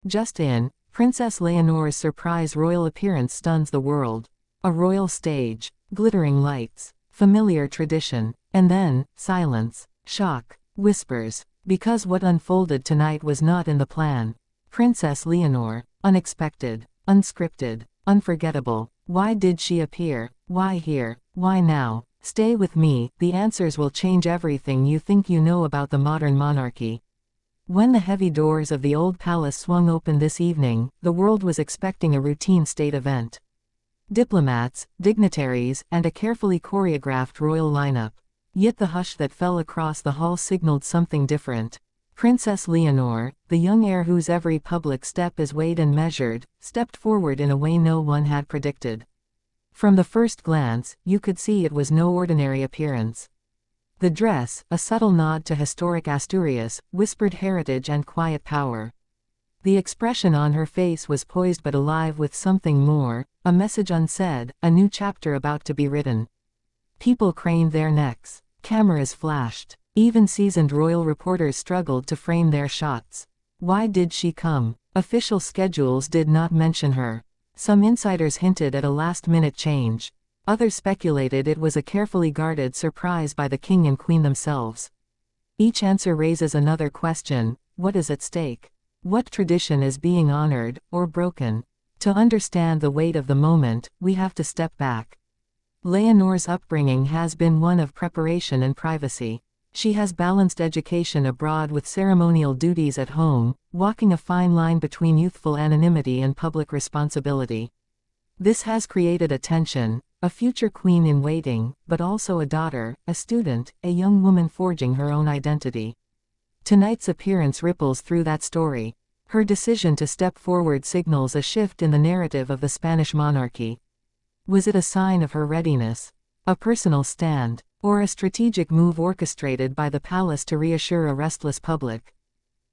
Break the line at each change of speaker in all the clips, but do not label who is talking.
Just in, Princess Leonor's surprise royal appearance stuns the world. A royal stage, glittering lights, familiar tradition, and then, silence, shock, whispers, because what unfolded tonight was not in the plan. Princess Leonor, unexpected, unscripted, unforgettable. Why did she appear? Why here? Why now? Stay with me, the answers will change everything you think you know about the modern monarchy. When the heavy doors of the old palace swung open this evening, the world was expecting a routine state event. Diplomats, dignitaries, and a carefully choreographed royal lineup. Yet the hush that fell across the hall signaled something different. Princess Leonor, the young heir whose every public step is weighed and measured, stepped forward in a way no one had predicted. From the first glance, you could see it was no ordinary appearance. The dress, a subtle nod to historic Asturias, whispered heritage and quiet power. The expression on her face was poised but alive with something more, a message unsaid, a new chapter about to be written. People craned their necks. Cameras flashed. Even seasoned royal reporters struggled to frame their shots. Why did she come? Official schedules did not mention her. Some insiders hinted at a last-minute change. Others speculated it was a carefully guarded surprise by the king and queen themselves. Each answer raises another question: what is at stake? What tradition is being honored, or broken? To understand the weight of the moment, we have to step back. Leonor's upbringing has been one of preparation and privacy. She has balanced education abroad with ceremonial duties at home, walking a fine line between youthful anonymity and public responsibility. This has created a tension, a future queen in waiting, but also a daughter, a student, a young woman forging her own identity. Tonight's appearance ripples through that story. Her decision to step forward signals a shift in the narrative of the Spanish monarchy. Was it a sign of her readiness, a personal stand, or a strategic move orchestrated by the palace to reassure a restless public?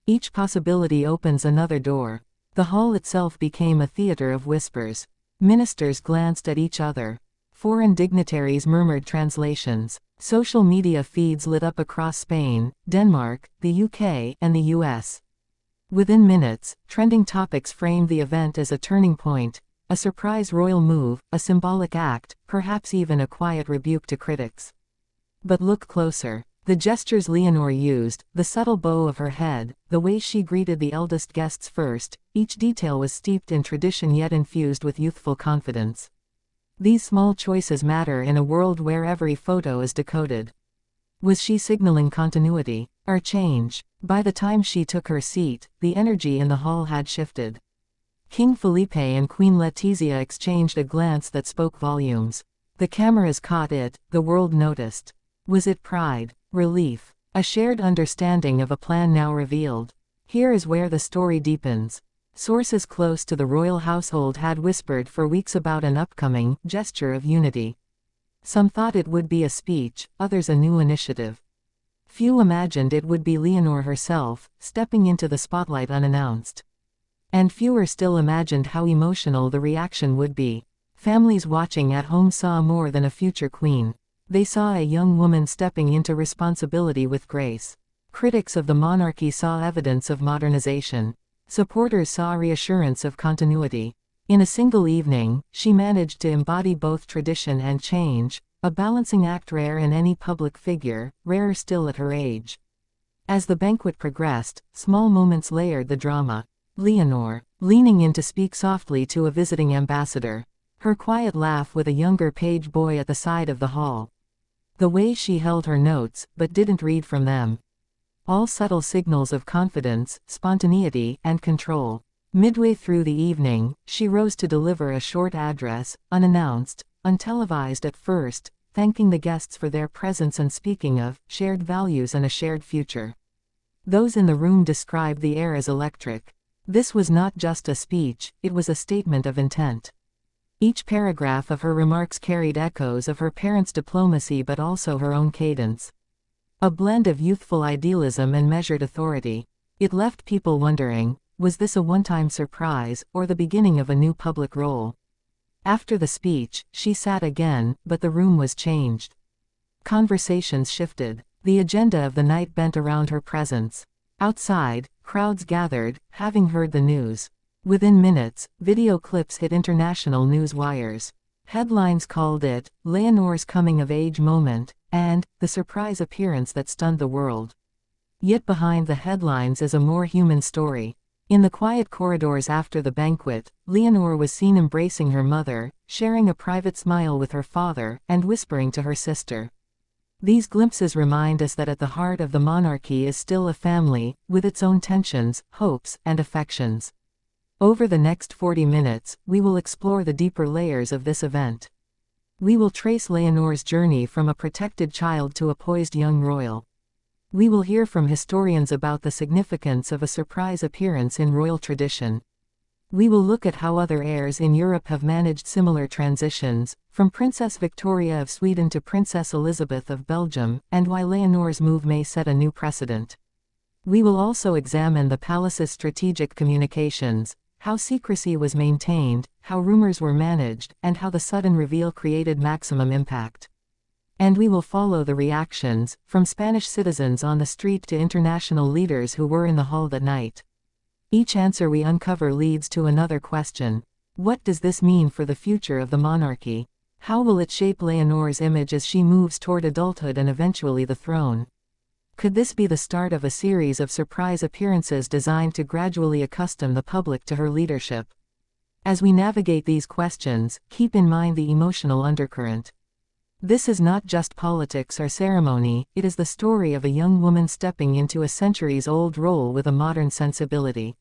Each possibility opens another door. The hall itself became a theater of whispers. Ministers glanced at each other. Foreign dignitaries murmured translations. Social media feeds lit up across Spain, Denmark, the UK, and the US. Within minutes, trending topics framed the event as a turning point, a surprise royal move, a symbolic act, perhaps even a quiet rebuke to critics. But look closer. The gestures Leonor used, the subtle bow of her head, the way she greeted the eldest guests first, each detail was steeped in tradition yet infused with youthful confidence. These small choices matter in a world where every photo is decoded. Was she signaling continuity, or change? By the time she took her seat, the energy in the hall had shifted. King Felipe and Queen Letizia exchanged a glance that spoke volumes. The cameras caught it, the world noticed. Was it pride, relief, a shared understanding of a plan now revealed? Here is where the story deepens. Sources close to the royal household had whispered for weeks about an upcoming gesture of unity. Some thought it would be a speech, others a new initiative. Few imagined it would be Leonor herself, stepping into the spotlight unannounced. And fewer still imagined how emotional the reaction would be. Families watching at home saw more than a future queen. They saw a young woman stepping into responsibility with grace. Critics of the monarchy saw evidence of modernization. Supporters saw reassurance of continuity. In a single evening, she managed to embody both tradition and change, a balancing act rare in any public figure, rarer still at her age. As the banquet progressed, small moments layered the drama. Leonor, leaning in to speak softly to a visiting ambassador. Her quiet laugh with a younger page boy at the side of the hall. The way she held her notes, but didn't read from them. All subtle signals of confidence, spontaneity, and control. Midway through the evening, she rose to deliver a short address, unannounced, untelevised at first, thanking the guests for their presence and speaking of shared values and a shared future. Those in the room described the air as electric. This was not just a speech, it was a statement of intent. Each paragraph of her remarks carried echoes of her parents' diplomacy but also her own cadence. A blend of youthful idealism and measured authority. It left people wondering, was this a one-time surprise, or the beginning of a new public role? After the speech, she sat again, but the room was changed. Conversations shifted. The agenda of the night bent around her presence. Outside, Crowds gathered, having heard the news. Within minutes, video clips hit international news wires. Headlines called it, Leonor's coming-of-age moment, and, the surprise appearance that stunned the world. Yet behind the headlines is a more human story. In the quiet corridors after the banquet, Leonor was seen embracing her mother, sharing a private smile with her father, and whispering to her sister. These glimpses remind us that at the heart of the monarchy is still a family, with its own tensions, hopes, and affections. Over the next 40 minutes, we will explore the deeper layers of this event. We will trace Leonor's journey from a protected child to a poised young royal. We will hear from historians about the significance of a surprise appearance in royal tradition. We will look at how other heirs in Europe have managed similar transitions, from Princess Victoria of Sweden to Princess Elizabeth of Belgium, and why Leonor's move may set a new precedent. We will also examine the palace's strategic communications, how secrecy was maintained, how rumors were managed, and how the sudden reveal created maximum impact. And we will follow the reactions, from Spanish citizens on the street to international leaders who were in the hall that night. Each answer we uncover leads to another question. What does this mean for the future of the monarchy? How will it shape Leonor's image as she moves toward adulthood and eventually the throne? Could this be the start of a series of surprise appearances designed to gradually accustom the public to her leadership? As we navigate these questions, keep in mind the emotional undercurrent. This is not just politics or ceremony, it is the story of a young woman stepping into a centuries-old role with a modern sensibility.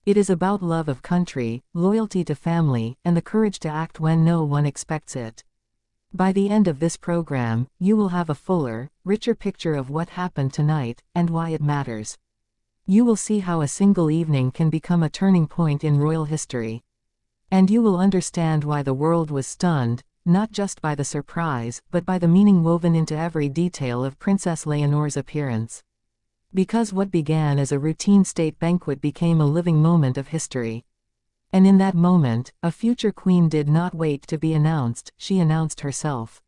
It is about love of country, loyalty to family, and the courage to act when no one expects it. By the end of this program, you will have a fuller, richer picture of what happened tonight, and why it matters. You will see how a single evening can become a turning point in royal history. And you will understand why the world was stunned, not just by the surprise, but by the meaning woven into every detail of Princess Leonor's appearance. Because what began as a routine state banquet became a living moment of history. And in that moment, a future queen did not wait to be announced, she announced herself.